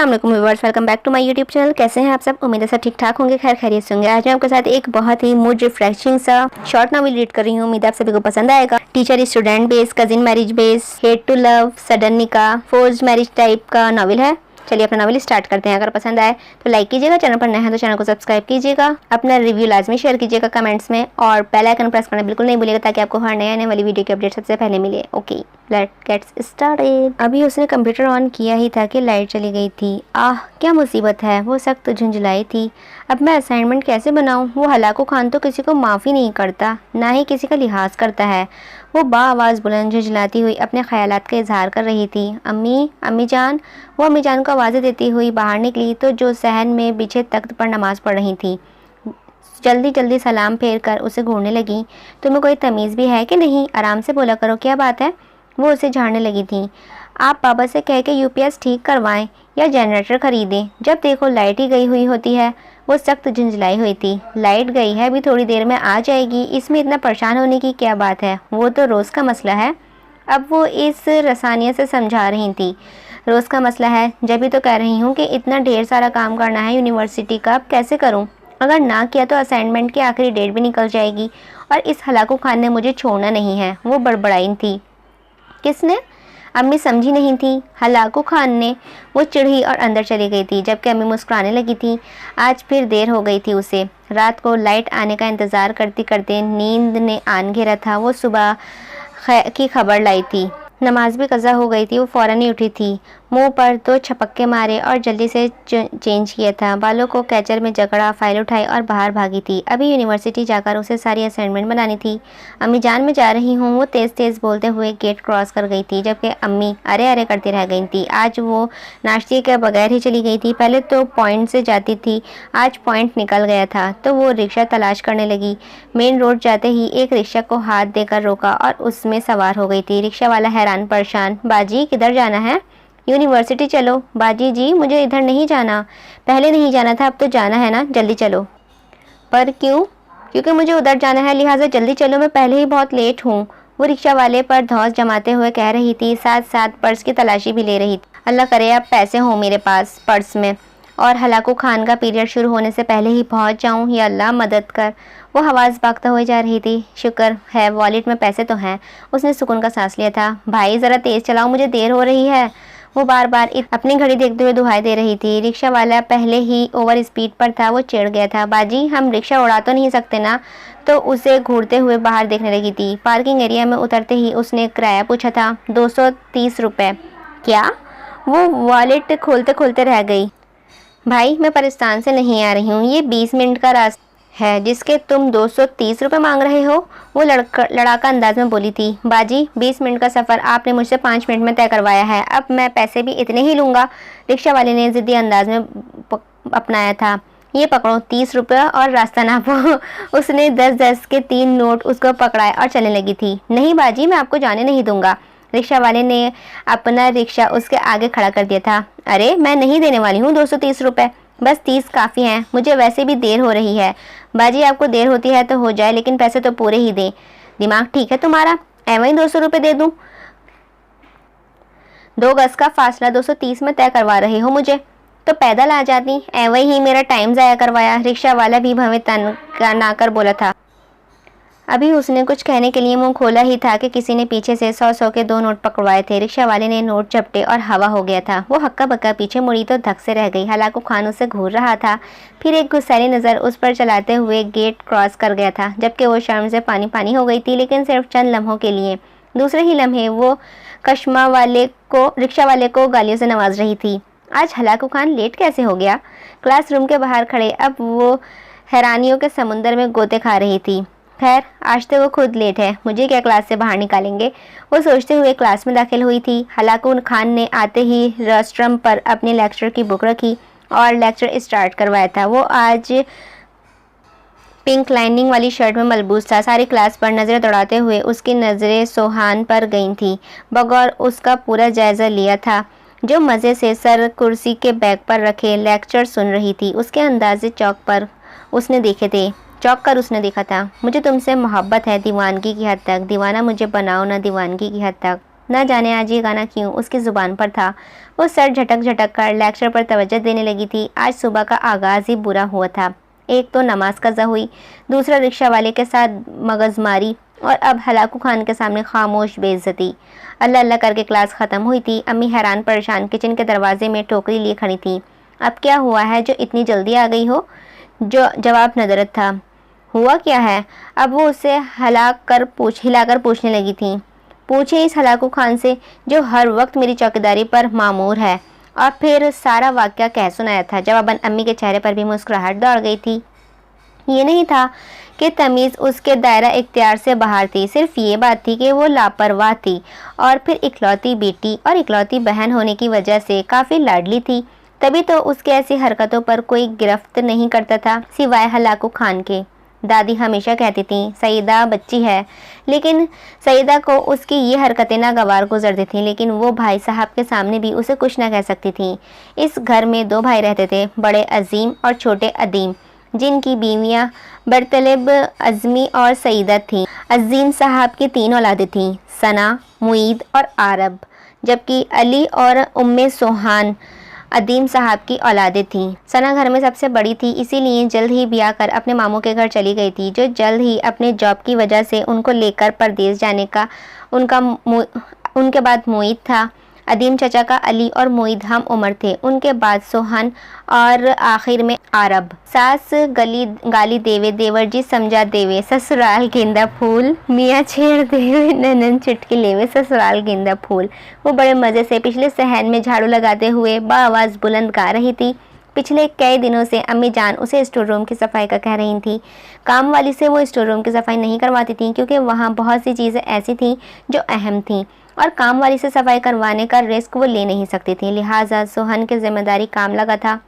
अस्सलाम वालेकुम viewers, welcome back to my YouTube channel. कैसे हैं आप सब? उम्मीद है सब ठीक ठाक होंगे, खैर खैरियत से होंगे। आज मैं आपके साथ एक बहुत ही मूड रिफ्रेशिंग सा शॉर्ट नॉवेल रीड कर रही हूँ। उम्मीद है आप सभी को पसंद आएगा। Teacher student base, cousin marriage base, hate to love, sudden निकाह, फोर्स्ड मैरिज टाइप का नॉवेल है। चलिए अपना नॉवेल स्टार्ट करते हैं। अगर पसंद आए तो लाइक कीजिएगा, चैनल पर नए हैं तो चैनल को सब्सक्राइब कीजिएगा, अपना रिव्यू लाजमी शेयर कीजिएगा कमेंट्स में, और बेल आइकन प्रेस करना बिल्कुल नहीं भूलिएगा ताकि आपको हर नए आने वाली वीडियो की अपडेट सबसे पहले मिले। Okay, let's get started. अभी उसने कंप्यूटर ऑन किया ही था कि लाइट चली गई थी। आह क्या मुसीबत है, वो सख्त झुंझलाई थी। अब मैं असाइनमेंट कैसे बनाऊं? वो हलाकू खान तो किसी को माफ़ी नहीं करता, ना ही किसी का लिहाज करता है। वो आवाज़ बुलंद झुंझलाती हुई अपने ख्यालात का इजहार कर रही थी। अम्मी जान। वो अम्मी जान को आवाज़ें देती हुई बाहर निकली तो जो सहन में बिछे तख्त पर नमाज पढ़ रही थी जल्दी जल्दी सलाम फेर कर उसे घूरने लगी। तुम्हें कोई तमीज़ भी है कि नहीं? आराम से बोला करो, क्या बात है? वो उसे झाड़ने लगी थी। आप बाबा से कह के यूपीएस ठीक करवाएं या जनरेटर खरीदें, जब देखो लाइट ही गई हुई होती है। वो सख्त झुंझलाई हुई थी। लाइट गई है, अभी थोड़ी देर में आ जाएगी, इसमें इतना परेशान होने की क्या बात है? वो तो रोज़ का मसला है। अब वो इस रसानियत से समझा रही थी। रोज़ का मसला है, जब भी तो कह रही हूँ कि इतना ढेर सारा काम करना है यूनिवर्सिटी का, अब कैसे करूँ? अगर ना किया तो असाइनमेंट की आखिरी डेट भी निकल जाएगी और इस हलाकू खान ने मुझे छोड़ना नहीं है। वो बड़बड़ाई थी। किसने? अम्मी समझी नहीं थी। हलाकू खान ने। वो चिढ़ी और अंदर चली गई थी, जबकि अम्मी मुस्कुराने लगी थी। आज फिर देर हो गई थी उसे। रात को लाइट आने का इंतज़ार करते करते नींद ने आन घेरा था। वो सुबह की खबर लाई थी। नमाज भी कज़ा हो गई थी। वो फ़ौरन ही उठी थी, मुंह पर 2 छपक्के मारे और जल्दी से चेंज किया था। बालों को कैचर में जकड़ा, फाइल उठाई और बाहर भागी थी। अभी यूनिवर्सिटी जाकर उसे सारी असाइनमेंट बनानी थी। अम्मी जान मैं जा रही हूँ, वो तेज़ तेज़ बोलते हुए गेट क्रॉस कर गई थी, जबकि अम्मी अरे अरे करती रह गई थी। आज वो नाश्ते के बगैर ही चली गई थी। पहले तो पॉइंट से जाती थी, आज पॉइंट निकल गया था तो वो रिक्शा तलाश करने लगी। मेन रोड जाते ही एक रिक्शा को हाथ देकर रोका और उसमें सवार हो गई थी। रिक्शा वाला हैरान परेशान, बाजी किधर जाना है? यूनिवर्सिटी चलो। बाजी जी मुझे इधर नहीं जाना। पहले नहीं जाना था, अब तो जाना है ना, जल्दी चलो। पर क्यों? क्योंकि मुझे उधर जाना है, लिहाजा जल्दी चलो, मैं पहले ही बहुत लेट हूँ। वो रिक्शा वाले पर धौंस जमाते हुए कह रही थी, साथ साथ पर्स की तलाशी भी ले रही थी। अल्लाह करे अब पैसे हों मेरे पास पर्स में, और हलाकू खान का पीरियड शुरू होने से पहले ही पहुँच जाऊँ, या अल्लाह मदद कर। वो आवाज़ भागता हुए जा रही थी। शुक्र है वॉलेट में पैसे तो हैं। उसने सुकून का सांस लिया था। भाई ज़रा तेज़ चलाओ, मुझे देर हो रही है। वो बार बार अपनी घड़ी देखते हुए दुहाई दे रही थी। रिक्शा वाला पहले ही ओवर स्पीड पर था। वो चिढ़ गया था। बाजी हम रिक्शा उड़ा तो नहीं सकते ना? तो उसे घूरते हुए बाहर देखने लगी थी। पार्किंग एरिया में उतरते ही उसने किराया पूछा था। 230 रुपये। क्या? वो वॉलेट खोलते खोलते रह गई। भाई मैं पाकिस्तान से नहीं आ रही हूँ, ये 20 मिनट का रास्ता है जिसके तुम 230 रुपये मांग रहे हो। वो लड़ाका अंदाज में बोली थी। बाजी 20 मिनट का सफ़र आपने मुझसे 5 मिनट में तय करवाया है, अब मैं पैसे भी इतने ही लूँगा। रिक्शा वाले ने ज़िद्दी अंदाज में अपनाया था। ये पकड़ो 30 रुपये और रास्ता नापो। उसने 10-10 के 3 नोट उसको पकड़ाए और चलने लगी थी। नहीं बाजी मैं आपको जाने नहीं दूँगा। रिक्शा वाले ने अपना रिक्शा उसके आगे खड़ा कर दिया था। अरे मैं नहीं देने वाली हूँ 230 रुपये, बस 30 काफ़ी हैं, मुझे वैसे भी देर हो रही है। बाजी आपको देर होती है तो हो जाए, लेकिन पैसे तो पूरे ही दें। दिमाग ठीक है तुम्हारा? एवं ही 200 रुपये दे दूँ? 2 गज का फासला 230 में तय करवा रहे हो मुझे, तो पैदल आ जाती, एवं ही मेरा टाइम ज़ाया करवाया। रिक्शा वाला भी भवें तना कर बोला था। अभी उसने कुछ कहने के लिए मुंह खोला ही था कि किसी ने पीछे से 100-100 के 2 नोट पकड़वाए थे। रिक्शा वाले ने नोट झपटे और हवा हो गया था। वो हक्का बक्का पीछे मुड़ी तो धक से रह गई। हलाकू खान उसे घूर रहा था, फिर एक गुस्सैली नज़र उस पर चलाते हुए गेट क्रॉस कर गया था, जबकि वो शर्म से पानी पानी हो गई थी, लेकिन सिर्फ चंद लम्हों के लिए। दूसरे ही लम्हे वो रिक्शा वाले को गालियों से नवाज रही थी। आज हलाकू खान लेट कैसे हो गया? क्लासरूम के बाहर खड़े अब वो हैरानियों के समुंदर में गोते खा रही थी। खैर आज तो वो खुद लेट है, मुझे क्या क्लास से बाहर निकालेंगे? वो सोचते हुए क्लास में दाखिल हुई थी। हलाकू खान ने आते ही रजिस्ट्रम पर अपने लेक्चर की बुक रखी और लेक्चर स्टार्ट करवाया था। वो आज पिंक लाइनिंग वाली शर्ट में मलबूस था। सारी क्लास पर नज़रें दौड़ाते हुए उसकी नज़रें सोहान पर गई थी। बगौर उसका पूरा जायज़ा लिया था, जो मज़े से सर कुर्सी के बैग पर रखे लेक्चर सुन रही थी। उसके अंदाजे चौक कर उसने देखा था। मुझे तुमसे मोहब्बत है दीवानगी की हद तक, दीवाना मुझे बनाओ ना दीवानगी की हद तक। न जाने आज ये गाना क्यों उसकी ज़ुबान पर था। वो सर झटक झटक कर लेक्चर पर तवज्जो देने लगी थी। आज सुबह का आगाज़ ही बुरा हुआ था। एक तो नमाज कज़ा हुई, दूसरा रिक्शा वाले के साथ मगजमारी और अब हलाकू खान के सामने खामोश बेइज्जती। अल्लाह अल्लाह करके क्लास ख़त्म हुई थी। अम्मी हैरान परेशान किचन के दरवाजे में टोकरी लिए खड़ी थी। अब क्या हुआ है जो इतनी जल्दी आ गई हो? जो जवाब नदरत था। हुआ क्या है? अब वो उसे हिलाकर पूछने लगी थी। पूछे इस हलाकू खान से जो हर वक्त मेरी चौकीदारी पर मामूर है। और फिर सारा वाक़या कह सुनाया था। जवाबन अम्मी के चेहरे पर भी मुस्कुराहट दौड़ गई थी। ये नहीं था कि तमीज़ उसके दायरा इख्तियार से बाहर थी, सिर्फ ये बात थी कि वो लापरवाह थी और फिर इकलौती बेटी और इकलौती बहन होने की वजह से काफ़ी लाडली थी। तभी तो उसके ऐसी हरकतों पर कोई गिरफ्त नहीं करता था सिवाय हलाकू खान के। दादी हमेशा कहती थी सईदा बच्ची है, लेकिन सईदा को उसकी ये हरकतें नागवार गुजरती थीं। लेकिन वो भाई साहब के सामने भी उसे कुछ ना कह सकती थी। इस घर में 2 भाई रहते थे, बड़े अजीम और छोटे अदीम, जिनकी बीवियां बरतलब अज़मी और सईदा थीं। अजीम साहब की 3 औलादें थीं, सना, मुईद और आरब, जबकि अली और उम्मे सोहान अदीम साहब की औलादें थीं। सना घर में सबसे बड़ी थी, इसीलिए जल्द ही ब्याह कर अपने मामू के घर चली गई थी, जो जल्द ही अपने जॉब की वजह से उनको लेकर परदेश जाने का उनके बाद मुईद था। अदीम चचा का अली और मुईद हम उम्र थे, उनके बाद सोहन और आखिर में आरब। सास गाली देवे, देवर जी समझा देवे, ससुराल गेंदा फूल, मियाँ छेड़ देवे, ननन चुटकी लेवे, ससुराल गेंदा फूल। वो बड़े मज़े से पिछले सहन में झाड़ू लगाते हुए बाआवाज़ बुलंद गा रही थी। पिछले कई दिनों से अम्मी जान उसे स्टोर रूम की सफाई का कह रही थी। काम वाली से वो स्टोर रूम की सफाई नहीं करवाती थी, क्योंकि वहाँ बहुत सी चीज़ें ऐसी थीं जो अहम थीं और काम वाली से सफाई करवाने का रिस्क वो ले नहीं सकती थी। लिहाजा सोहन की जिम्मेदारी काम लगा था।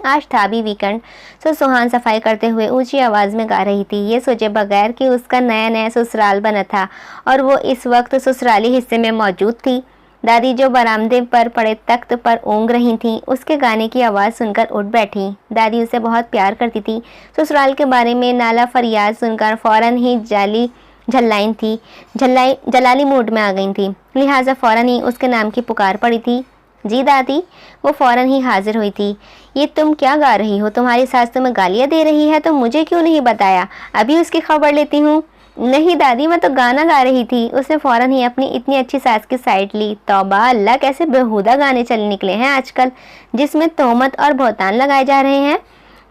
आज था भी वीकेंड, तो सोहन सफाई करते हुए ऊंची आवाज़ में गा रही थी, ये सोचे बगैर कि उसका नया नया ससुराल बना था और वो इस वक्त ससुराली हिस्से में मौजूद थी। दादी जो बरामदे पर पड़े तख्त पर ऊँग रही थीं, उसके गाने की आवाज़ सुनकर उठ बैठी। दादी उसे बहुत प्यार करती थी। ससुराल के बारे में नाला फरियाद सुनकर फ़ौरन ही जलाली मूड में आ गई थी। लिहाजा फ़ौरन ही उसके नाम की पुकार पड़ी थी। जी दादी। वो फ़ौरन ही हाजिर हुई थी। ये तुम क्या गा रही हो? तुम्हारी सास तुम्हें गालियाँ दे रही है तो मुझे क्यों नहीं बताया? अभी उसकी खबर लेती हूँ। नहीं दादी, मैं तो गाना गा रही थी। उसने फ़ौरन ही अपनी इतनी अच्छी सास की साइड ली। तौबा अल्लाह, कैसे बेहुदा गाने चल निकले हैं आजकल, जिसमें तोहमत और बहतान लगाए जा रहे हैं।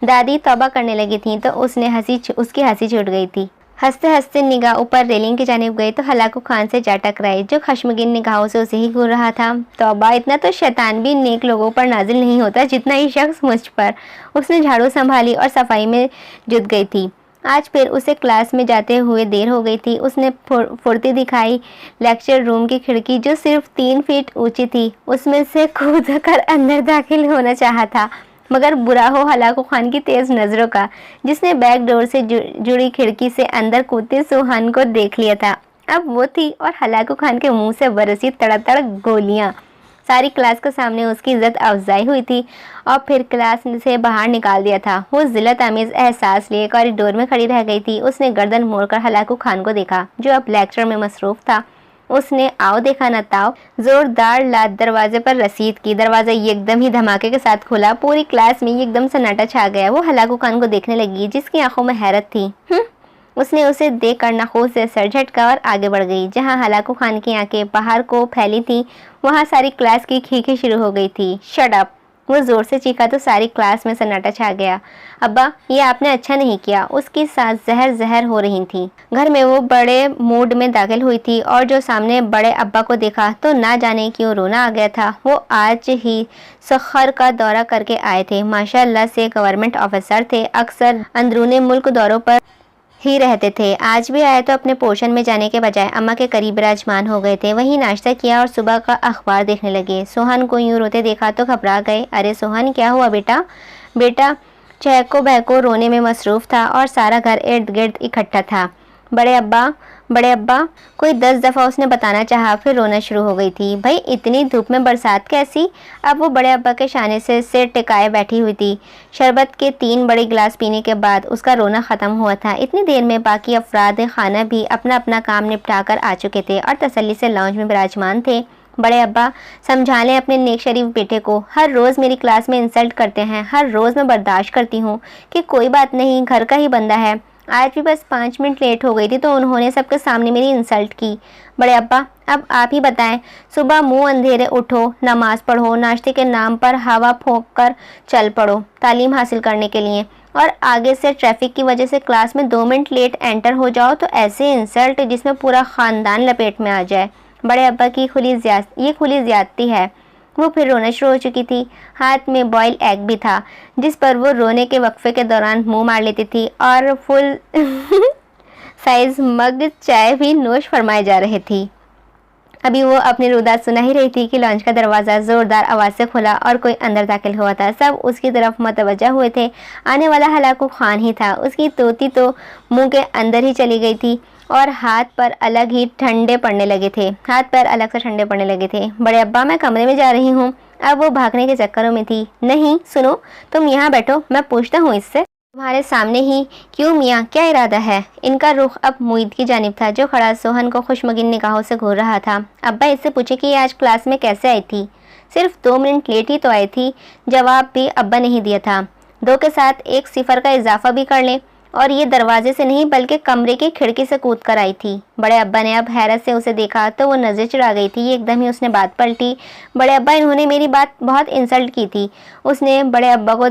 दादी तौबा करने लगी थी तो उसकी हंसी छूट गई थी। हंसते हंसते निगाह ऊपर रेलिंग की जानिब गई तो हलाकू खान से जा टकराई, जो खश्मगीन निगाहों से उसे ही घूर रहा था। तौबा, इतना तो शैतान भी नेक लोगों पर नाजिल नहीं होता जितना ही शख्स मुझ पर। उसने झाड़ू संभाली और सफाई में जुट गई थी। आज फिर उसे क्लास में जाते हुए देर हो गई थी। उसने फुर्ती दिखाई। लेक्चर रूम की खिड़की जो सिर्फ 3 फीट ऊंची थी, उसमें से कूद कर अंदर दाखिल होना चाहा था, मगर बुरा हो हलाकू खान की तेज़ नज़रों का, जिसने बैक डोर से जुड़ी खिड़की से अंदर कूदते सोहन को देख लिया था। अब वो थी और हलाकू खान के मुंह से बरसी तड़तड़ गोलियां। सारी क्लास के सामने उसकी इज्जत अफजाई हुई थी और फिर क्लास से बाहर निकाल दिया था। वो जिल्लत आमेज़ एहसास लिए कॉरिडोर में खड़ी रह गई थी। उसने गर्दन मोड़कर हलाकू खान को देखा, जो अब लेक्चर में मसरूफ़ था। उसने आओ देखा न ताओ जोरदार लात दरवाजे पर रसीद की। दरवाज़ा एकदम ही धमाके के साथ खुला। पूरी क्लास में एकदम सन्नाटा छा गया। वो हलाकू खान को देखने लगी, जिसकी आंखों में हैरत थी। उसने उसे देख कर नाखुश से सर झटका और आगे बढ़ गई। जहाँ हलाकू खान की आंखें बाहर को फैली थीं, वहाँ सारी क्लास की खीखें शुरू हो गई थी। Shut up! वो ज़ोर से चीखा तो सारी क्लास में सन्नाटा छा गया। अब्बा, ये आपने अच्छा नहीं किया। उसकी सांस जहर हो रही थी। घर में वो बड़े मूड में दाखिल हुई थी और जो सामने बड़े अब्बा को देखा तो ना जाने क्यों रोना आ गया था। वो आज ही सखर का दौरा करके आए थे। माशाअल्लाह से गवर्नमेंट ऑफिसर थे। अक्सर अंदरूनी मुल्क दौरों पर ही रहते थे। आज भी आए तो अपने पोर्शन में जाने के बजाय अम्मा के करीब विराजमान हो गए थे। वहीं नाश्ता किया और सुबह का अखबार देखने लगे। सोहन को यूँ रोते देखा तो घबरा गए। अरे सोहन, क्या हुआ बेटा? बेटा चहको बहको रोने में मसरूफ़ था और सारा घर इर्द गिर्द इकट्ठा था। बड़े अब्बा बड़े अब्बा, कोई 10 दफ़ा उसने बताना चाहा, फिर रोना शुरू हो गई थी। भाई इतनी धूप में बरसात कैसी? अब वो बड़े अब्बा के शाने से सिर टिकाए बैठी हुई थी। शरबत के 3 बड़े गिलास पीने के बाद उसका रोना ख़त्म हुआ था। इतनी देर में बाकी अफराद खाना भी अपना अपना काम निपटा कर आ चुके थे और तसल्ली से लॉन्ज में विराजमान थे। बड़े अब्बा, समझा लें अपने नेक शरीफ बेटे को, हर रोज़ मेरी क्लास में इंसल्ट करते हैं, हर रोज़ मैं बर्दाश्त करती हूँ कि कोई बात नहीं, घर का ही बंदा है। आज भी बस 5 मिनट लेट हो गई थी तो उन्होंने सबके सामने मेरी इंसल्ट की। बड़े अब्बा, अब आप ही बताएं, सुबह मुंह अंधेरे उठो, नमाज पढ़ो, नाश्ते के नाम पर हवा फूंक कर चल पड़ो तालीम हासिल करने के लिए, और आगे से ट्रैफिक की वजह से क्लास में 2 मिनट लेट एंटर हो जाओ तो ऐसे इंसल्ट जिसमें पूरा ख़ानदान लपेट में आ जाए। बड़े अब्बा की ये खुली ज़्यादती है। वो फिर रोना शुरू हो चुकी थी। हाथ में बॉयल एग भी था जिस पर वो रोने के वक्फे के दौरान मुंह मार लेती थी और फुल साइज मग चाय भी नोश फरमाए जा रही थी। अभी वो अपनी रुदात सुना ही रही थी कि लॉन्च का दरवाज़ा ज़ोरदार आवाज़ से खुला और कोई अंदर दाखिल हुआ था। सब उसकी तरफ मतवज्जा हुए थे। आने वाला हलाकू खान ही था। उसकी तोती तो मुंह के अंदर ही चली गई थी और हाथ पर अलग से ठंडे पड़ने लगे थे। बड़े अब्बा, मैं कमरे में जा रही हूँ। अब वो भागने के चक्करों में थी। नहीं सुनो, तुम यहाँ बैठो, मैं पूछता हूँ इससे। तुम्हारे सामने ही। क्यों मियाँ, क्या इरादा है? इनका रुख अब मुईद की जानिब था जो खड़ा सोहन को खुशमगीन निगाहों से घूर रहा था। अब्बा, इससे पूछे कि आज क्लास में कैसे आई थी? सिर्फ 2 मिनट लेट ही तो आई थी। जवाब भी अब्बा ने ही दिया था। 2 के साथ 1 सिफर का इजाफा भी कर लें, और ये दरवाजे से नहीं बल्कि कमरे की खिड़की से कूद कर आई थी। बड़े अब्बा ने अब हैरत से उसे देखा तो वो नजर चुरा गई थी। एकदम ही उसने बात पलटी। बड़े अब्बा, इन्होंने मेरी बात बहुत इंसल्ट की थी। उसने बड़े अब्बा को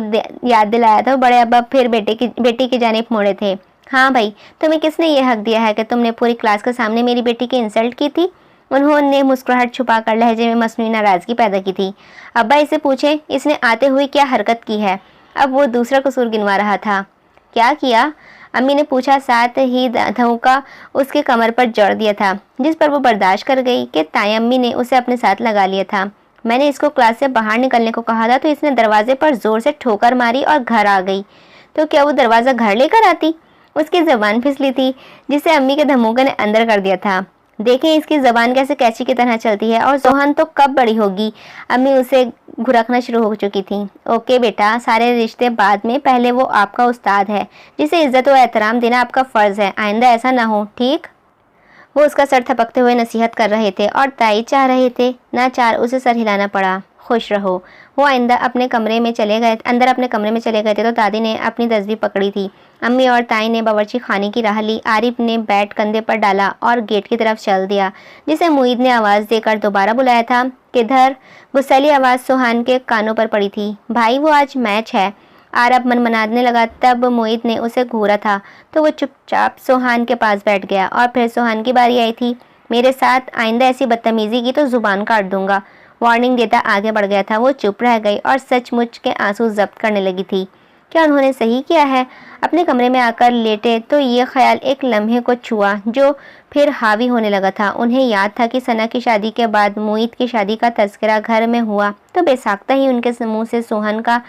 याद दिलाया था। बड़े अब्बा फिर बेटी की जानिब मुड़े थे। हाँ भाई, तुम्हें किसने ये हक दिया है कि तुमने पूरी क्लास के सामने मेरी बेटी की इंसल्ट की थी? उन्होंने मुस्कुराहट छुपाकर लहजे में मसनूई नाराजगी पैदा की थी। अब्बा, इसे पूछे इसने आते हुए क्या हरकत की है। अब वो दूसरा कसूर गिनवा रहा था। क्या किया? अम्मी ने पूछा, साथ ही धौका उसके कमर पर जड़ दिया था जिस पर वो बर्दाश्त कर गई कि ताई अम्मी ने उसे अपने साथ लगा लिया था। मैंने इसको क्लास से बाहर निकलने को कहा था तो इसने दरवाजे पर जोर से ठोकर मारी और घर आ गई। तो क्या वो दरवाज़ा घर लेकर आती? उसकी ज़बान फिसली थी जिसे अम्मी के धमोके ने अंदर कर दिया था। देखें इसकी ज़बान कैसे कैची की तरह चलती है। और सोहन तो कब बड़ी होगी? अम्मी उसे घुरकना शुरू हो चुकी थी। ओके बेटा, सारे रिश्ते बाद में, पहले वो आपका उस्ताद है जिसे इज्जत और एहतराम देना आपका फ़र्ज़ है। आइंदा ऐसा ना हो, ठीक? वो उसका सर थपकते हुए नसीहत कर रहे थे और ताई चाह रहे थे। नाचार उसे सर हिलाना पड़ा। खुश रहो। वो अंदर अपने कमरे में चले गए थे तो दादी ने अपनी तस्बीह पकड़ी थी। अम्मी और ताई ने बावर्ची खाने की राह ली। आरिफ ने बैट कंधे पर डाला और गेट की तरफ चल दिया जिसे मुईद ने आवाज़ देकर दोबारा बुलाया था। किधर? गुस्सैली आवाज़ सुहान के कानों पर पड़ी थी। भाई, वो आज मैच है। आरब मनमनाने लगा। तब मुईद ने उसे घूरा था तो वो चुपचाप सोहान के पास बैठ गया और फिर सोहान की बारी आई थी। मेरे साथ आइंदा ऐसी बदतमीजी की तो जुबान काट दूंगा, वार्निंग देता आगे बढ़ गया था। वो चुप रह गई और सचमुच के आंसू जब्त करने लगी थी। क्या उन्होंने सही किया है? अपने कमरे में आकर लेटे तो ये ख्याल एक लम्हे को छुआ जो फिर हावी होने लगा था। उन्हें याद था कि सना की शादी के बाद मुईद की शादी का तज़किरा घर में हुआ तो बेसाख्ता ही उनके मुंह से सोहन का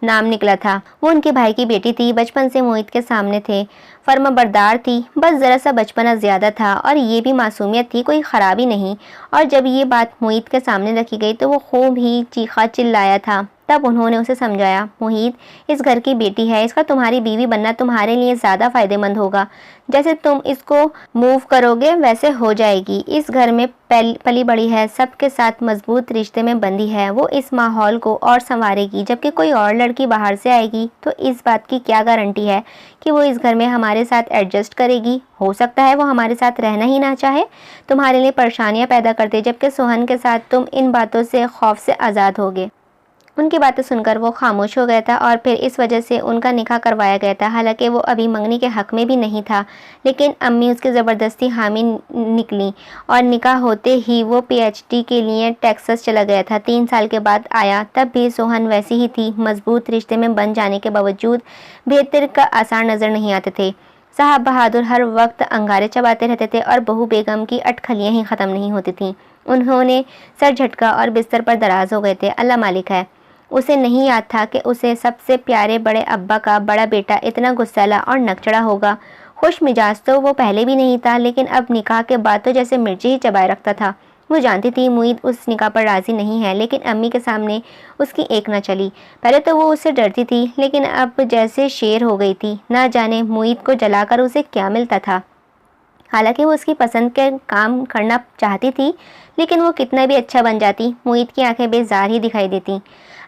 नाम निकला था। वो उनके भाई की बेटी थी, बचपन से मुईद के सामने थे, फर्माबरदार थी, बस ज़रा सा बचपना ज़्यादा था और ये भी मासूमियत थी, कोई ख़राबी नहीं। और जब ये बात मुईद के सामने रखी गई तो वो खूब ही चीखा चिल्लाया था। तब उन्होंने उसे समझाया, मुहीद इस घर की बेटी है, इसका तुम्हारी बीवी बनना तुम्हारे लिए ज़्यादा फ़ायदेमंद होगा। जैसे तुम इसको मूव करोगे वैसे हो जाएगी। इस घर में पली बड़ी है, सबके साथ मजबूत रिश्ते में बंधी है। वो इस माहौल को और संवारेगी, जबकि कोई और लड़की बाहर से आएगी तो इस बात की क्या गारंटी है कि वो इस घर में हमारे साथ एडजस्ट करेगी। हो सकता है वो हमारे साथ रहना ही ना चाहे, तुम्हारे लिए परेशानियाँ पैदा करते, जबकि सोहन के साथ तुम इन बातों से खौफ से आज़ाद होगे। उनकी बातें सुनकर वो खामोश हो गया था और फिर इस वजह से उनका निकाह करवाया गया था। हालांकि वो अभी मंगनी के हक में भी नहीं था, लेकिन अम्मी उसकी ज़बरदस्ती हामी निकली और निकाह होते ही वो पीएचडी के लिए टेक्सास चला गया था। 3 साल के बाद आया, तब भी सोहन वैसी ही थी। मजबूत रिश्ते में बन जाने के बावजूद बेहतर का आसार नज़र नहीं आते थे। साहब बहादुर हर वक्त अंगारे चबाते रहते थे और बहू बेगम की अटखलियाँ ही ख़त्म नहीं होती थीं। उन्होंने सर झटका और बिस्तर पर दराज हो गए थे। अल्लाह मालिक है, उसे नहीं याद था कि उसे सबसे प्यारे बड़े अब्बा का बड़ा बेटा इतना गुस्सैला और नकचड़ा होगा। खुश मिजाज तो वो पहले भी नहीं था, लेकिन अब निकाह के बाद तो जैसे मिर्ची ही चबाए रखता था। वो जानती थी मुईद उस निकाह पर राजी नहीं है, लेकिन अम्मी के सामने उसकी एक न चली। पहले तो वो उससे डरती थी, लेकिन अब जैसे शेर हो गई थी। ना जाने मुईद को जलाकर उसे क्या मिलता था। हालांकि वो उसकी पसंद के काम करना चाहती थी, लेकिन वो कितना भी अच्छा बन जाती, मुईद की आंखें बेजार ही दिखाई देती।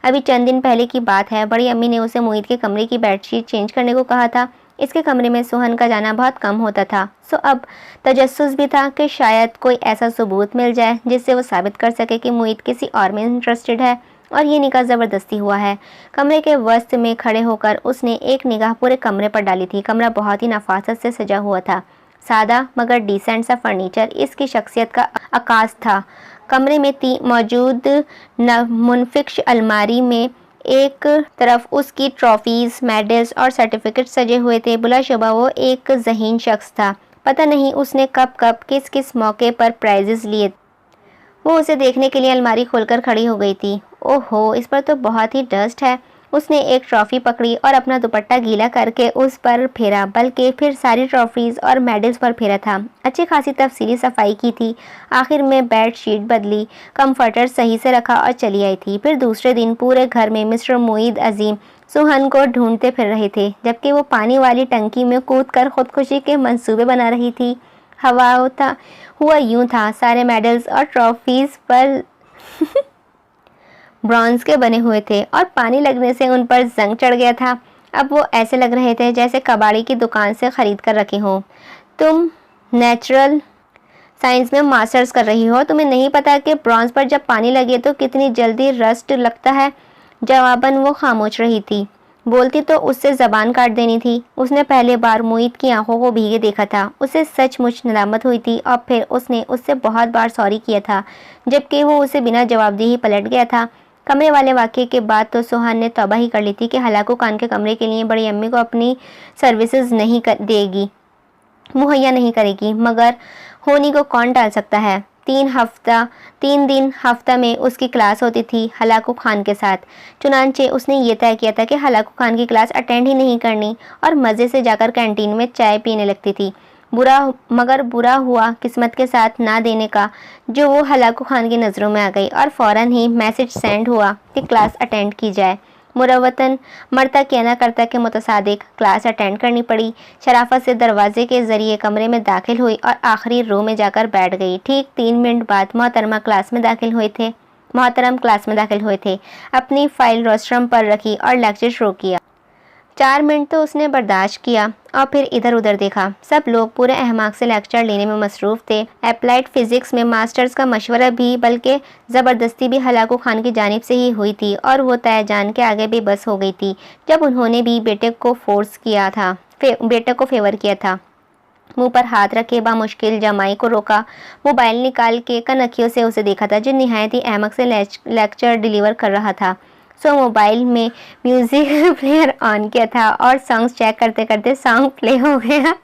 अभी चंद दिन पहले की बात है, बड़ी अम्मी ने उसे मुईद के कमरे की बेडशीट चेंज करने को कहा था। इसके कमरे में सोहन का जाना बहुत कम होता था, सो अब तजस्सुस भी था कि शायद कोई ऐसा सबूत मिल जाए जिससे वो साबित कर सके कि मुईद किसी और में इंटरेस्टेड है और ये निकाह ज़बरदस्ती हुआ है। कमरे के वस्त में खड़े होकर उसने एक निगाह पूरे कमरे पर डाली थी। कमरा बहुत ही नफासत से सजा हुआ था। सादा मगर डिसेंट सा फर्नीचर इसकी शख्सियत का अक्कास था। कमरे में मौजूद मुनफिक्श अलमारी में एक तरफ उसकी ट्रॉफीज, मेडल्स और सर्टिफिकेट सजे हुए थे। बुलाशुबा वो एक ज़हीन शख्स था। पता नहीं उसने कब कब किस किस मौके पर प्राइजेस लिए। वो उसे देखने के लिए अलमारी खोलकर खड़ी हो गई थी। ओहो, इस पर तो बहुत ही डस्ट है। उसने एक ट्रॉफी पकड़ी और अपना दुपट्टा गीला करके उस पर फेरा, बल्कि फिर सारी ट्रॉफीज और मेडल्स पर फेरा था। अच्छी खासी तफसीली सफाई की थी। आखिर में बेड शीट बदली, कंफर्टर सही से रखा और चली आई थी। फिर दूसरे दिन पूरे घर में मिस्टर मुईद अजीम सुहन को ढूंढते फिर रहे थे, जबकि वो पानी वाली टंकी में कूदकर खुदकुशी के मंसूबे बना रही थी। हुआ यूं था, सारे मेडल्स और ट्रॉफीज पर ब्रॉन्ज के बने हुए थे और पानी लगने से उन पर जंग चढ़ गया था। अब वो ऐसे लग रहे थे जैसे कबाड़ी की दुकान से ख़रीद कर रखे हों। तुम नेचुरल साइंस में मास्टर्स कर रही हो, तुम्हें नहीं पता कि ब्रॉन्ज पर जब पानी लगे तो कितनी जल्दी रस्ट लगता है। जवाबन वो खामोश रही थी। बोलती तो उससे ज़बान काट देनी थी। उसने पहले बार मुईद की आंखों को भीगे देखा था। उसे सचमुच नदामत हुई थी और फिर उसने उससे बहुत बार सॉरी किया था, जबकि वो उसे बिना जवाबदेही पलट गया था। कमरे वाले वाक़े के बाद तो सोहन ने तौबा ही कर ली थी कि हलाकू खान के कमरे के लिए बड़ी अम्मी को अपनी सर्विसेज नहीं देगी, मुहैया नहीं करेगी, मगर होनी को कौन टाल सकता है। 3 दिन हफ्ता में उसकी क्लास होती थी हलाकू खान के साथ। चुनांचे उसने ये तय किया था कि हलाकू खान की क्लास अटेंड ही नहीं करनी और मज़े से जाकर कैंटीन में चाय पीने लगती थी। बुरा हुआ किस्मत के साथ ना देने का, जो वो हलाकू खान की नज़रों में आ गई और फ़ौरन ही मैसेज सेंड हुआ कि क्लास अटेंड की जाए। मुरवतन मरता क्या ना करता के मुतसादिक क्लास अटेंड करनी पड़ी। शराफत से दरवाजे के ज़रिए कमरे में दाखिल हुई और आखिरी रो में जाकर बैठ गई। ठीक 3 मिनट बाद मोहतरम क्लास में दाखिल हुए थे। अपनी फाइल रोस्ट्रम पर रखी और लेक्चर शुरू किया। 4 मिनट तो उसने बर्दाश्त किया और फिर इधर उधर देखा। सब लोग पूरे अहमाक से लेक्चर लेने में मसरूफ़ थे। अप्लाइड फिज़िक्स में मास्टर्स का मशवरा भी, बल्कि ज़बरदस्ती भी हलाकू खान की जानिब से ही हुई थी और वो तय जान के आगे भी बस हो गई थी जब उन्होंने भी बेटे को फेवर किया था। मुंह पर हाथ रखे बामुश्किल जमाई को रोका। मोबाइल निकाल के कनखियों से उसे देखा था, जो निहायत ही अहमक से लेक्चर डिलीवर कर रहा था। सो मोबाइल में म्यूज़िक प्लेयर ऑन किया था और सॉन्ग्स चेक करते करते सॉन्ग प्ले हो गया।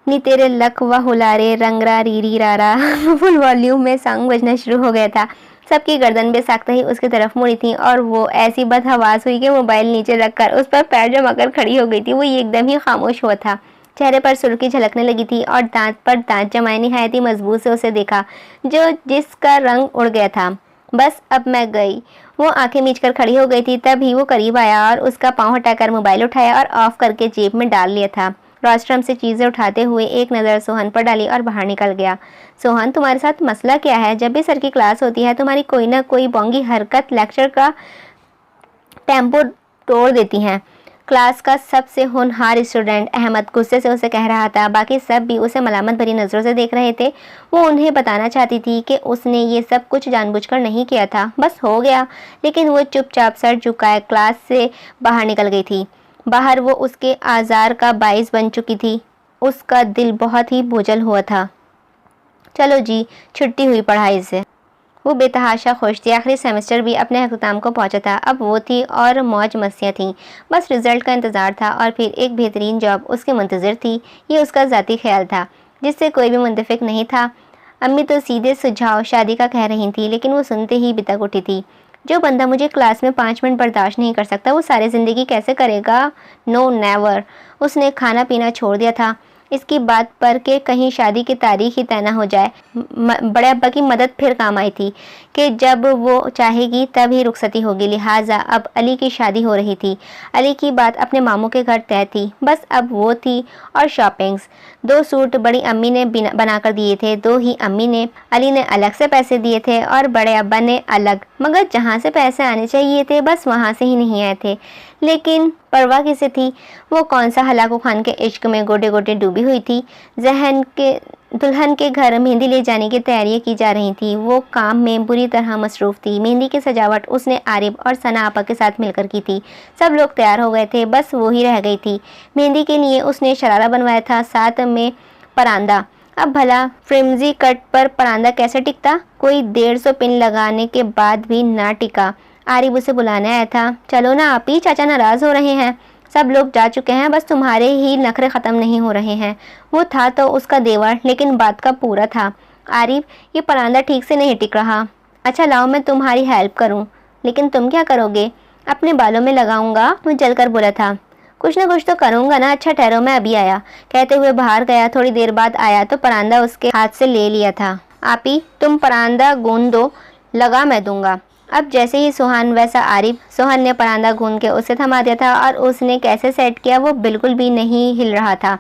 नी तेरे लक व हुलारे रंगरा रीरी रारा फुल वॉल्यूम में सॉन्ग बजना शुरू हो गया था। सबकी गर्दन बेसाख्ता ही उसकी तरफ मुड़ी थी और वो ऐसी बदहवास हुई कि मोबाइल नीचे रखकर उस पर पैर जमाकर खड़ी हो गई थी। वो एकदम ही खामोश हुआ था। चेहरे पर सुर्खी झलकने लगी थी और दांत पर दांत जमाए निहायत ही मजबूत से उसे देखा, जिसका रंग उड़ गया था। बस अब मैं गई। वो आंखें मीच कर खड़ी हो गई थी। तभी वो करीब आया और उसका पाँव हटाकर मोबाइल उठाया और ऑफ करके जेब में डाल लिया था। रोस्ट्रम से चीज़ें उठाते हुए एक नज़र सोहन पर डाली और बाहर निकल गया। सोहन, तुम्हारे साथ मसला क्या है? जब भी सर की क्लास होती है तुम्हारी कोई ना कोई बोंगी हरकत लेक्चर का टेम्पो तोड़ देती हैं। क्लास का सबसे होनहार स्टूडेंट अहमद गुस्से से उसे कह रहा था। बाकी सब भी उसे मलामत भरी नज़रों से देख रहे थे। वो उन्हें बताना चाहती थी कि उसने ये सब कुछ जानबूझकर नहीं किया था, बस हो गया, लेकिन वो चुपचाप सर झुकाए क्लास से बाहर निकल गई थी। बाहर वो उसके आज़ार का बाइस बन चुकी थी। उसका दिल बहुत ही बोझल हुआ था। चलो जी, छुट्टी हुई पढ़ाई से। वो बेतहाशा खुश थी। आखिरी सेमेस्टर भी अपने अख्ताम को पहुंचा था। अब वो थी और मौज मस्तियाँ थीं। बस रिज़ल्ट का इंतज़ार था और फिर एक बेहतरीन जॉब उसके मुंतज़िर थी। ये उसका ज़ाती ख्याल था जिससे कोई भी मुंतफिक नहीं था। अम्मी तो सीधे सुझाव शादी का कह रही थी, लेकिन वो सुनते ही बितक उठी थी। जो बंदा मुझे क्लास में 5 मिनट बर्दाश्त नहीं कर सकता वो सारी ज़िंदगी कैसे करेगा? No never. उसने खाना पीना छोड़ दिया था। इसकी बात पर कि कहीं शादी की तारीख ही तय न हो जाए। बड़े अब्बा की मदद फिर काम आई थी कि जब वो चाहेगी तब ही रुखसती होगी। लिहाजा अब अली की शादी हो रही थी। अली की बात अपने मामू के घर तय थी, बस अब वो थी और शॉपिंग्स। 2 सूट बड़ी अम्मी ने बना कर दिए थे, 2 ही अम्मी ने। अली ने अलग से पैसे दिए थे और बड़े अब्बा ने अलग, मगर जहाँ से पैसे आने चाहिए थे बस वहाँ से ही नहीं आए थे। लेकिन परवाह किसे थी? वो कौन सा हलाकू खान के इश्क में गोटे गोटे डूबी हुई थी। दुल्हन के घर मेहंदी ले जाने की तैयारियां की जा रही थी। वो काम में बुरी तरह मसरूफ़ थी। मेहंदी की सजावट उसने आरिफ और सना आपा के साथ मिलकर की थी। सब लोग तैयार हो गए थे, बस वो ही रह गई थी। मेहंदी के लिए उसने शरारा बनवाया था, साथ में परांदा। अब भला फ्रिम्जी कट पर परांदा कैसे टिकता? कोई 150 पिन लगाने के बाद भी ना टिका। आरिफ उसे बुलाने आया था। चलो ना आप ही, चाचा नाराज़ हो रहे हैं। सब लोग जा चुके हैं, बस तुम्हारे ही नखरे ख़त्म नहीं हो रहे हैं। वो था तो उसका देवर, लेकिन बात का पूरा था। आरिफ, ये परांदा ठीक से नहीं टिक रहा। अच्छा लाओ मैं तुम्हारी हेल्प करूं। लेकिन तुम क्या करोगे? अपने बालों में लगाऊंगा। वो जलकर बोला था। कुछ ना कुछ तो करूंगा ना। अच्छा ठहरो, मैं अभी आया। कहते हुए बाहर गया। थोड़ी देर बाद आया तो परांदा उसके हाथ से ले लिया था। आप ही तुम परांदा गूंद दो, लगा मैं दूंगा। अब जैसे ही सुहान वैसा आरिफ। सोहन ने परांदा गूंद के उसे थमा दिया था और उसने कैसे सेट किया वो बिल्कुल भी नहीं हिल रहा था।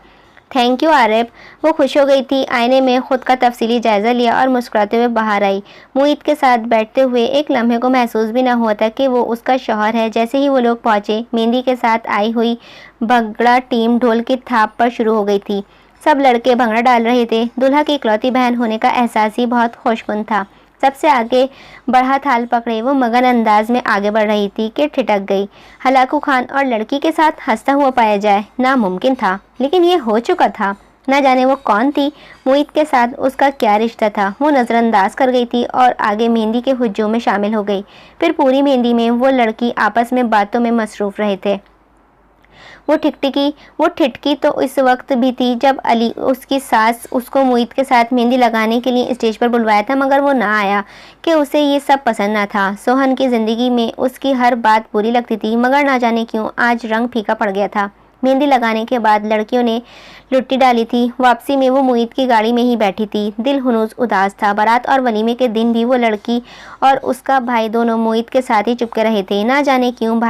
Thank you Arif. वो खुश हो गई थी। आईने में खुद का तफसीली जायज़ा लिया और मुस्कुराते हुए बाहर आई। मुईद के साथ बैठते हुए एक लम्हे को महसूस भी न हुआ था कि वो उसका शौहर है। जैसे ही वो लोग पहुँचे, मेहंदी के साथ आई हुई भंगड़ा टीम ढोल की थाप पर शुरू हो गई थी। सब लड़के भंगड़ा डाल रहे थे। दूल्हा की इकलौती बहन होने का एहसास ही बहुत खुशकुन था। सबसे आगे बढ़ा थाल पकड़े वो मगन अंदाज में आगे बढ़ रही थी कि ठिठक गई। हलाकू खान और लड़की के साथ हंसता हुआ पाया जाए नामुमकिन था, लेकिन ये हो चुका था। न जाने वो कौन थी, मुईद के साथ उसका क्या रिश्ता था। वो नज़रअंदाज कर गई थी और आगे मेहंदी के हुज्जों में शामिल हो गई। फिर पूरी मेहंदी में वो लड़की आपस में बातों में मसरूफ़ रहे थे। वो ठिठकी तो इस वक्त भी थी जब अली उसकी सास उसको मुईद के साथ मेहंदी लगाने के लिए स्टेज पर बुलवाया था, मगर वो ना आया कि उसे ये सब पसंद ना था। सोहन की ज़िंदगी में उसकी हर बात बुरी लगती थी, मगर ना जाने क्यों आज रंग फीका पड़ गया था। मेहंदी लगाने के बाद लड़कियों ने लुट्टी डाली थी। वापसी में वो मुईद की गाड़ी में ही बैठी थी। दिल हुनूस उदास था। बारात और वलीमे के दिन भी वो लड़की और उसका भाई दोनों मुईद के साथ ही चुपके रहे थे। ना जाने क्यों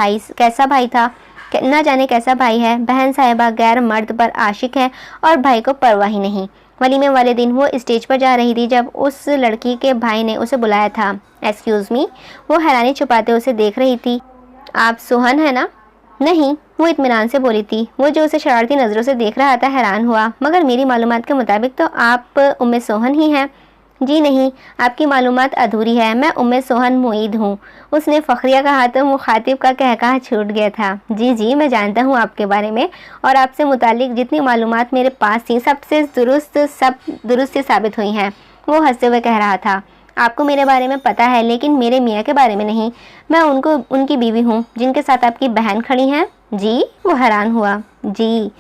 ना जाने कैसा भाई है। बहन साहिबा गैर मर्द पर आशिक है और भाई को परवाह ही नहीं। वलीमे वाले दिन वो स्टेज पर जा रही थी जब उस लड़की के भाई ने उसे बुलाया था। Excuse me. वो हैरानी छुपाते उसे देख रही थी। आप सोहन है ना? नहीं, वो इत्मीनान से बोली थी। वो जो उसे शरारती नज़रों से देख रहा था हैरान हुआ। मगर मेरी मालूमात के मुताबिक तो आप उम्मे सोहन ही हैं। जी नहीं, आपकी मालूमात अधूरी है। मैं उम्मे सोहन मुईद हूँ। उसने फ़खरिया कहा तो मुखातिब का कहकहा छूट गया था। जी मैं जानता हूँ आपके बारे में, और आपसे मुतालिक जितनी मालूमात मेरे पास थी सब दुरुस्त साबित हुई हैं। वो हंसते हुए कह रहा था। आपको मेरे बारे में पता है, लेकिन मेरे मियाँ के बारे में नहीं। मैं उनकी बीवी हूँ जिनके साथ आपकी बहन खड़ी हैं। जी? वो हैरान हुआ। जी।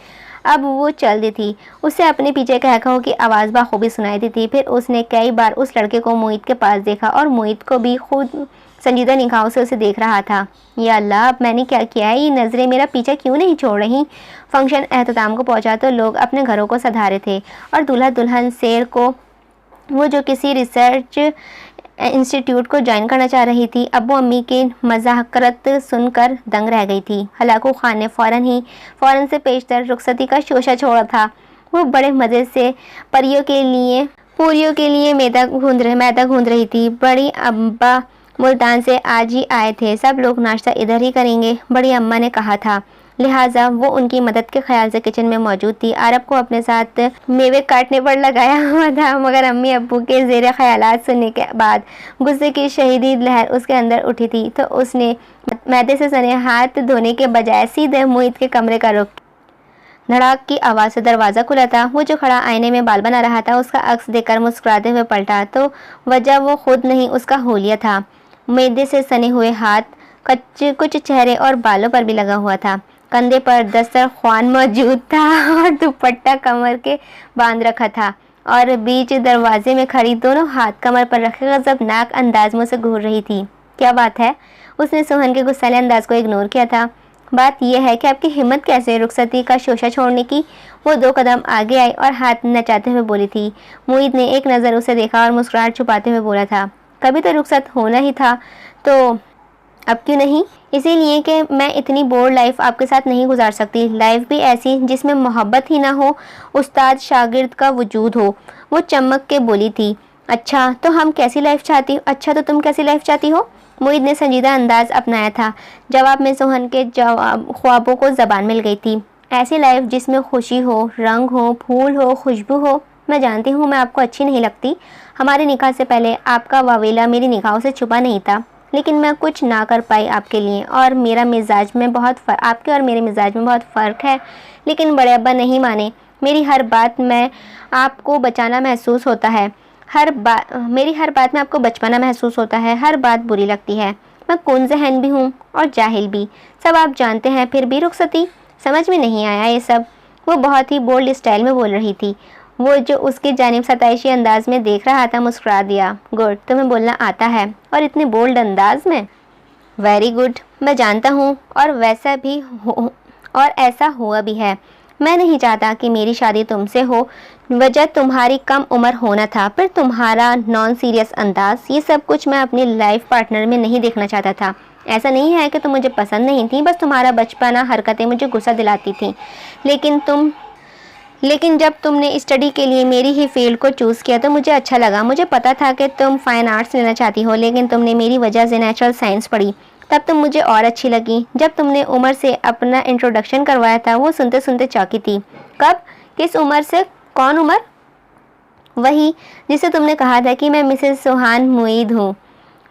अब वो चल दी थी। उसे अपने पीछे कहकहों की आवाज़ बखूबी सुनाई दी थी। फिर उसने कई बार उस लड़के को मुईद के पास देखा और मुईद को भी खुद संजीदा निगाहों से उसे देख रहा था। या अल्लाह, अब मैंने क्या किया है? ये नज़रें मेरा पीछा क्यों नहीं छोड़ रही? फंक्शन एहतमाम को पहुंचा तो लोग अपने घरों को सधारे थे और दूल्हा दुल्हन शेर को वो जो किसी रिसर्च इंस्टीट्यूट को ज्वाइन करना चाह रही थी, अब्बू अम्मी की मज़ाकरत सुनकर दंग रह गई थी। हलाकू खान ने फ़ौरन से पेशतर रुखसती का शोशा छोड़ा था। वो बड़े मज़े से पूरियों के लिए मैदा गूंद रही थी। बड़ी अब्बा मुल्तान से आज ही आए थे। सब लोग नाश्ता इधर ही करेंगे, बड़ी अम्मा ने कहा था। लिहाजा वो उनकी मदद के ख्याल से किचन में मौजूद थी। आरब को अपने साथ मेवे काटने पर लगाया हुआ था, मगर अम्मी अब्बू के ज़ेरे ख्यालात सुनने के बाद गुस्से की शहीदी लहर उसके अंदर उठी थी, तो उसने मैदे से सने हाथ धोने के बजाय सीधे मुईद के कमरे का रुख। धड़ाक की आवाज़ से दरवाज़ा खुला था। वो जो खड़ा आईने में बाल बना रहा था उसका अक्स देखकर मुस्कुराते हुए पलटा तो वजह वो खुद नहीं, उसका होलिया था। मैदे से सने हुए हाथ कुछ चेहरे और बालों पर भी लगा हुआ था। कंधे पर दस्तरख्वान मौजूद था और दुपट्टा कमर के बांध रखा था, और बीच दरवाजे में खड़ी दोनों हाथ कमर पर रखे गज़बनाक अंदाज में से घूर रही थी। क्या बात है? उसने सोहन के गुस्सैले अंदाज को इग्नोर किया था। बात यह है कि आपकी हिम्मत कैसे है रुखसती का शोशा छोड़ने की। वो 2 कदम आगे आई और हाथ नचाते हुए बोली थी। मोहित ने एक नज़र उसे देखा और मुस्कुराहट छुपाते हुए बोला था, कभी तो रुखसत होना ही था, तो अब क्यों नहीं? इसीलिए कि मैं इतनी बोर्ड लाइफ आपके साथ नहीं गुजार सकती, लाइफ भी ऐसी जिसमें मोहब्बत ही ना हो, उस्ताद शागिर्द का वजूद हो। वो चमक के बोली थी, अच्छा तो हम कैसी लाइफ चाहती हो? अच्छा तो तुम कैसी लाइफ चाहती हो? मोहित ने संजीदा अंदाज अपनाया था। जवाब में सोहन के ख्वाबों को ज़बान मिल गई थी। ऐसी लाइफ जिसमें खुशी हो, रंग हो, फूल हो, खुशबू हो। मैं जानती हूँ मैं आपको अच्छी नहीं लगती। हमारे निकाह से पहले आपका वावेला मेरी निगाहों से छुपा नहीं था, लेकिन मैं कुछ ना कर पाई आपके लिए, और मेरा मिजाज में बहुत आपके और मेरे मिजाज में बहुत फ़र्क है। लेकिन बड़े अब्बा नहीं माने। मेरी हर बात में आपको बचाना महसूस होता है, मेरी हर बात में आपको बचपना महसूस होता है, हर बात बुरी लगती है। मैं कौन ज़हन भी हूँ और जाहिल भी, सब आप जानते हैं, फिर भी रुखसती समझ में नहीं आया ये सब। वो बहुत ही बोल्ड स्टाइल में बोल रही थी। वो जो उसकी जानिब सताइशी अंदाज में देख रहा था मुस्कुरा दिया। गुड, तुम्हें बोलना आता है, और इतने बोल्ड अंदाज में। वेरी गुड, मैं जानता हूँ, और वैसा भी हो, और ऐसा हुआ भी है। मैं नहीं चाहता कि मेरी शादी तुमसे हो, वजह तुम्हारी कम उम्र होना था, फिर तुम्हारा नॉन सीरियस अंदाज, ये सब कुछ मैं अपनी लाइफ पार्टनर में नहीं देखना चाहता था। ऐसा नहीं है कि तुम मुझे पसंद नहीं थी, बस तुम्हारा बचपना हरकतें मुझे गुस्सा दिलाती थीं। लेकिन जब तुमने स्टडी के लिए मेरी ही फील्ड को चूज़ किया तो मुझे अच्छा लगा। मुझे पता था कि तुम फाइन आर्ट्स लेना चाहती हो, लेकिन तुमने मेरी वजह से नेचुरल साइंस पढ़ी, तब तुम मुझे और अच्छी लगी। जब तुमने उमर से अपना इंट्रोडक्शन करवाया था, वो सुनते सुनते चौंकी थी। कब? किस उमर से? कौन उमर? वही जिसे तुमने कहा था कि मैं मिसेस सुहान मुईद हूँ।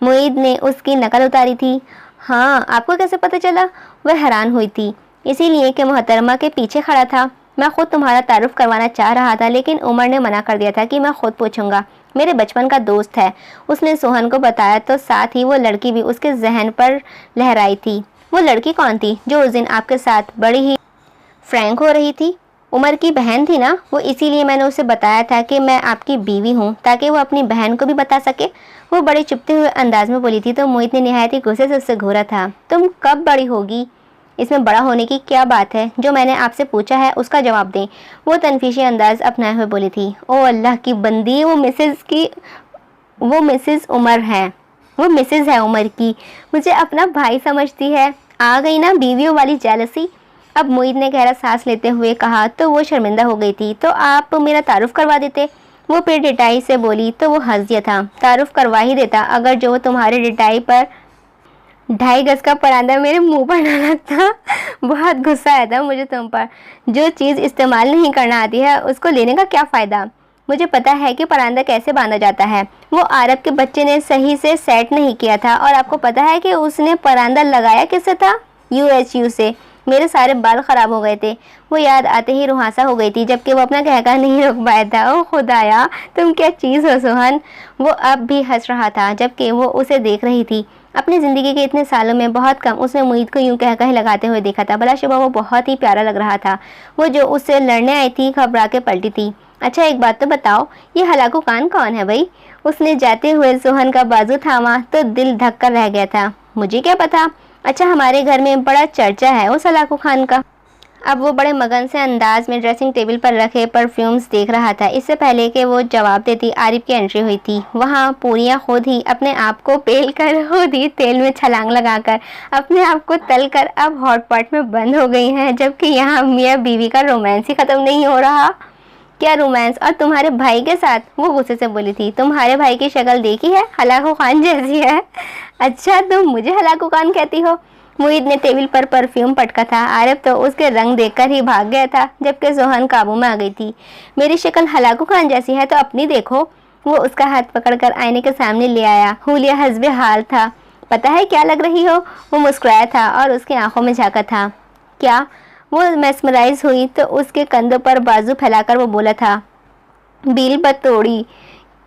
मुईद ने उसकी नकल उतारी थी। हाँ, आपको कैसे पता चला? वह हैरान हुई थी, इसीलिए कि मोहतरमा के पीछे खड़ा था। मैं खुद तुम्हारा तारुफ करवाना चाह रहा था, लेकिन उमर ने मना कर दिया था कि मैं खुद पूछूंगा। मेरे बचपन का दोस्त है। उसने सोहन को बताया तो साथ ही वो लड़की भी उसके जहन पर लहराई थी। वो लड़की कौन थी जो उस दिन आपके साथ बड़ी ही फ्रैंक हो रही थी? उमर की बहन थी ना वो, इसीलिए मैंने उसे बताया था कि मैं आपकी बीवी हूँ, ताकि वो अपनी बहन को भी बता सके। वो बड़े चुपते हुए अंदाज में बोली थी, तो मोहित ने निहायत ही गुस्से से उससे घूरा था। तुम कब बड़ी होगी? इसमें बड़ा होने की क्या बात है? जो मैंने आपसे पूछा है उसका जवाब दें। वो तनफीशी अंदाज अपनाए हुए बोली थी। ओ अल्लाह की बंदी, वो मिसेस उमर है। वो मिसेस है उमर की। मुझे अपना भाई समझती है। आ गई ना बीवियों वाली जेलसी। अब मोहित ने गहरा सांस लेते हुए कहा तो वो शर्मिंदा हो गई थी। तो आप मेरा तारुफ करवा देते। वो फिर डिटाई से बोली तो वो हंस दिया था। तारुफ करवा ही देता, अगर जो तुम्हारे डिटाई पर 2.5 गज का परांदा मेरे मुंह पर ना लगता। बहुत गुस्सा आया था मुझे तुम पर। जो चीज़ इस्तेमाल नहीं करना आती है उसको लेने का क्या फ़ायदा? मुझे पता है कि परांदा कैसे बांधा जाता है। वो अरब के बच्चे ने सही से सेट नहीं किया था, और आपको पता है कि उसने परांदा लगाया किससे था? UHU से। मेरे सारे बाल ख़राब हो गए थे। वो याद आते ही रुहासा हो गई थी, जबकि वो अपना कहकर नहीं रोक पाया था। ओ खुदाया, तुम क्या चीज़ हो सोहन। वो अब भी हंस रहा था, जबकि वो उसे देख रही थी। अपनी ज़िंदगी के इतने सालों में बहुत कम उसने मुईद को यूं कह लगाते हुए देखा था। भलाशुबह वो बहुत ही प्यारा लग रहा था। वो जो उससे लड़ने आई थी घबरा के पलटी थी। अच्छा एक बात तो बताओ, ये हलाकू खान कौन है भाई? उसने जाते हुए सोहन का बाजू थामा तो दिल धक कर रह गया था। मुझे क्या पता। अच्छा, हमारे घर में बड़ा चर्चा है उस हलाकू खान का। अब वो बड़े मगन से अंदाज में ड्रेसिंग टेबल पर रखे परफ्यूम्स देख रहा था। इससे पहले कि वो जवाब देती, आरिफ की एंट्री हुई थी। वहाँ पूरियाँ खुद ही अपने आप को पेल कर, खुद ही तेल में छलांग लगाकर, अपने आप को तल कर अब हॉट पॉट में बंद हो गई हैं, जबकि यहाँ मियाँ बीवी का रोमांस ही ख़त्म नहीं हो रहा। क्या रोमांस? और तुम्हारे भाई के साथ? वो गुस्से से बोली थी। तुम्हारे भाई की शक्ल देखी है? हलाकू खान जैसी है। अच्छा, तुम मुझे हलाकू खान कहती हो? मुईद ने टेबल पर परफ्यूम पटका था। आरिफ तो उसके रंग देखकर ही भाग गया था, जबकि सोहन काबू में आ गई थी। मेरी शक्ल हलाकू खान जैसी है तो अपनी देखो। वो उसका हाथ पकड़कर आईने के सामने ले आया। हुलिया हस्बे हाल था। पता है क्या लग रही हो? वो मुस्कुराया था और उसकी आंखों में झांका था। क्या? वो मेस्मराइज हुई तो उसके कंधों पर बाजू फैलाकर वो बोला था, बिल बतोड़ी।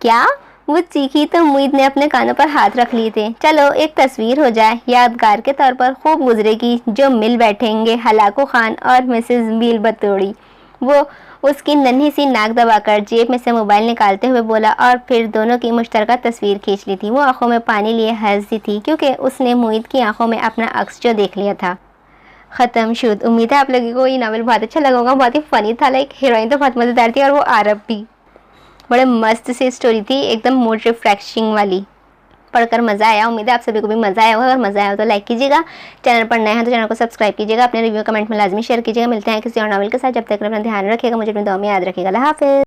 क्या? वो चीखी तो मुईद ने अपने कानों पर हाथ रख लिए थे। चलो एक तस्वीर हो जाए, यादगार के तौर पर खूब गुजरेगी जो मिल बैठेंगे हलाकू खान और मिसेस बिल बतोड़ी। वो उसकी नन्ही सी नाक दबाकर जेब में से मोबाइल निकालते हुए बोला, और फिर दोनों की मुश्तरका तस्वीर खींच ली थी। वो आंखों में पानी लिए हंसती थी, क्योंकि उसने मुईद की आंखों में अपना अक्स जो देख लिया था। ख़त्म शुद। उम्मीद है आप लोगों को ये नावल बहुत अच्छा लगा होगा। बहुत ही फ़नी था, लाइक हीरोइन तो बहुत मज़ेदार थी और वो अरब भी। बड़े मस्त सी स्टोरी थी, एकदम मूड रिफ्रेशिंग वाली। पढ़कर मज़ा आया। उम्मीद है आप सभी को भी मज़ा आया होगा। अगर मज़ा आया हो तो लाइक कीजिएगा, चैनल पर नए हैं तो चैनल को सब्सक्राइब कीजिएगा, अपने रिव्यू कमेंट में लाजमी शेयर कीजिएगा। मिलते हैं किसी और नावल के साथ, जब तक अपना ध्यान रखिएगा, मुझे अपनी दुआ में याद रखिएगा। अल्लाह हाफ़िज़।